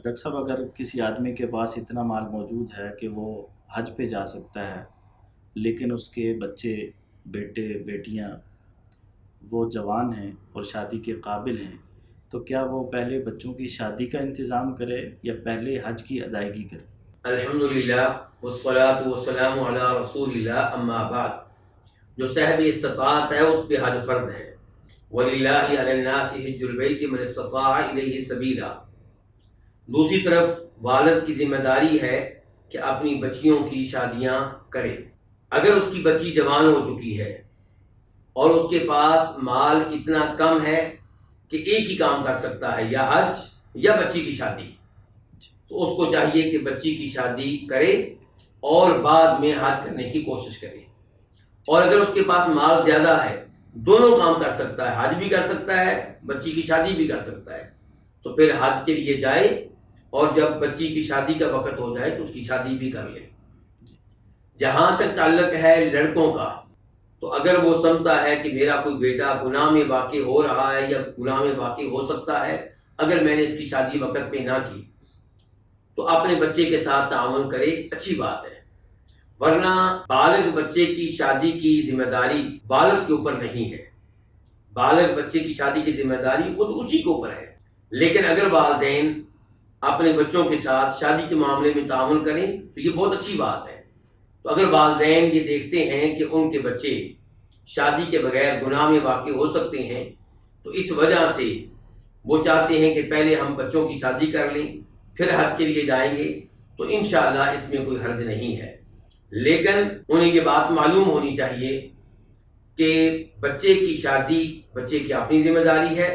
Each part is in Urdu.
ڈاکٹر صاحب، اگر کسی آدمی کے پاس اتنا مال موجود ہے کہ وہ حج پہ جا سکتا ہے، لیکن اس کے بچے، بیٹے بیٹیاں وہ جوان ہیں اور شادی کے قابل ہیں، تو کیا وہ پہلے بچوں کی شادی کا انتظام کرے یا پہلے حج کی ادائیگی کرے؟ الحمدللہ والصلاة والسلام علی رسول اللہ، اما بعد۔ جو صاحب استطاعت ہے اس پہ حج فرض ہے۔ وَلِلَّهِ عَلَى النَّاسِ حِجُّ الْبَيْتِ مَنِ اسْتَطَاعَ إِلَيْهِ سَبِيلًا۔ دوسری طرف والد کی ذمہ داری ہے کہ اپنی بچیوں کی شادیاں کرے۔ اگر اس کی بچی جوان ہو چکی ہے اور اس کے پاس مال اتنا کم ہے کہ ایک ہی کام کر سکتا ہے، یا حج یا بچی کی شادی، تو اس کو چاہیے کہ بچی کی شادی کرے اور بعد میں حج کرنے کی کوشش کرے۔ اور اگر اس کے پاس مال زیادہ ہے، دونوں کام کر سکتا ہے، حج بھی کر سکتا ہے، بچی کی شادی بھی کر سکتا ہے، تو پھر حج کے لیے جائے اور جب بچی کی شادی کا وقت ہو جائے تو اس کی شادی بھی کر لے۔ جہاں تک تعلق ہے لڑکوں کا، تو اگر وہ سمجھتا ہے کہ میرا کوئی بیٹا گناہ میں واقع ہو رہا ہے یا گناہ میں واقع ہو سکتا ہے اگر میں نے اس کی شادی وقت پہ نہ کی، تو اپنے بچے کے ساتھ تعاون کرے، اچھی بات ہے۔ ورنہ بالغ بچے کی شادی کی ذمہ داری والد کے اوپر نہیں ہے، بالغ بچے کی شادی کی ذمہ داری خود اسی کے اوپر ہے۔ لیکن اگر والدین اپنے بچوں کے ساتھ شادی کے معاملے میں تعاون کریں تو یہ بہت اچھی بات ہے۔ تو اگر والدین یہ دیکھتے ہیں کہ ان کے بچے شادی کے بغیر گناہ میں واقع ہو سکتے ہیں، تو اس وجہ سے وہ چاہتے ہیں کہ پہلے ہم بچوں کی شادی کر لیں پھر حج کے لیے جائیں گے، تو انشاءاللہ اس میں کوئی حرج نہیں ہے۔ لیکن انہیں یہ بات معلوم ہونی چاہیے کہ بچے کی شادی بچے کی اپنی ذمہ داری ہے،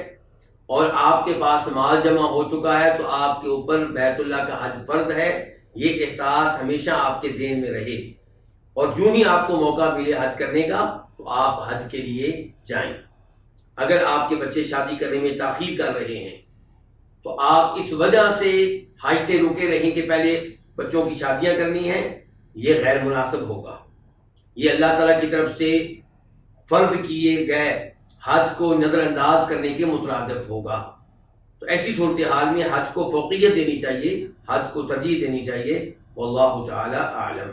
اور آپ کے پاس مال جمع ہو چکا ہے تو آپ کے اوپر بیت اللہ کا حج فرض ہے۔ یہ احساس ہمیشہ آپ کے ذہن میں رہے، اور جو ہی آپ کو موقع ملے حج کرنے کا تو آپ حج کے لیے جائیں۔ اگر آپ کے بچے شادی کرنے میں تاخیر کر رہے ہیں تو آپ اس وجہ سے حج سے روکے رہیں کہ پہلے بچوں کی شادیاں کرنی ہیں، یہ غیر مناسب ہوگا۔ یہ اللہ تعالیٰ کی طرف سے فرض کیے گئے حج کو نظر انداز کرنے کے مترادف ہوگا۔ تو ایسی صورتحال میں حج کو فوقیت دینی چاہیے، حج کو ترجیح دینی چاہیے۔ واللہ تعالی اعلم۔